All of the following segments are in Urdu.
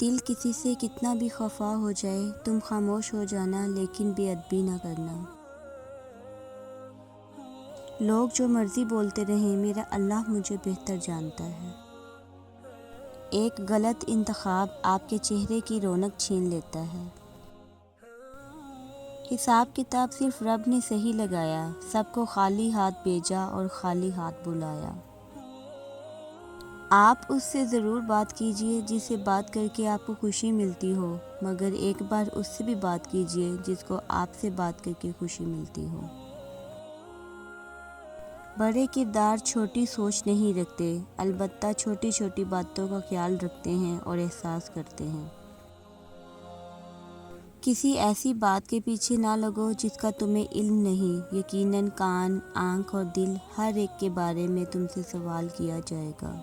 دل کسی سے کتنا بھی خفا ہو جائے تم خاموش ہو جانا لیکن بے ادبی نہ کرنا۔ لوگ جو مرضی بولتے رہیں میرا اللہ مجھے بہتر جانتا ہے۔ ایک غلط انتخاب آپ کے چہرے کی رونق چھین لیتا ہے۔ حساب کتاب صرف رب نے صحیح لگایا، سب کو خالی ہاتھ بھیجا اور خالی ہاتھ بلایا۔ آپ اس سے ضرور بات کیجئے جس سے بات کر کے آپ کو خوشی ملتی ہو، مگر ایک بار اس سے بھی بات کیجئے جس کو آپ سے بات کر کے خوشی ملتی ہو۔ بڑے کردار چھوٹی سوچ نہیں رکھتے، البتہ چھوٹی چھوٹی باتوں کا خیال رکھتے ہیں اور احساس کرتے ہیں۔ کسی ایسی بات کے پیچھے نہ لگو جس کا تمہیں علم نہیں، یقیناً کان، آنکھ اور دل ہر ایک کے بارے میں تم سے سوال کیا جائے گا۔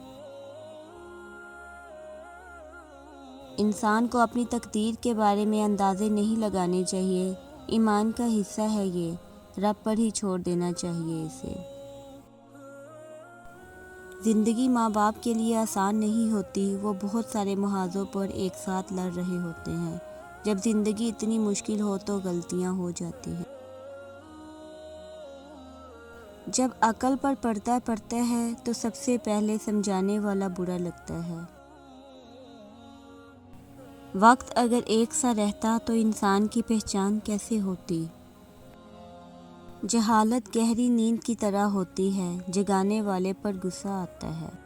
انسان کو اپنی تقدیر کے بارے میں اندازے نہیں لگانے چاہیے، ایمان کا حصہ ہے یہ، رب پر ہی چھوڑ دینا چاہیے اسے۔ زندگی ماں باپ کے لیے آسان نہیں ہوتی، وہ بہت سارے محاذوں پر ایک ساتھ لڑ رہے ہوتے ہیں۔ جب زندگی اتنی مشکل ہو تو غلطیاں ہو جاتی ہیں۔ جب عقل پر پردہ پڑتا ہے تو سب سے پہلے سمجھانے والا برا لگتا ہے۔ وقت اگر ایک سا رہتا تو انسان کی پہچان کیسے ہوتی؟ جہالت گہری نیند کی طرح ہوتی ہے، جگانے والے پر غصہ آتا ہے۔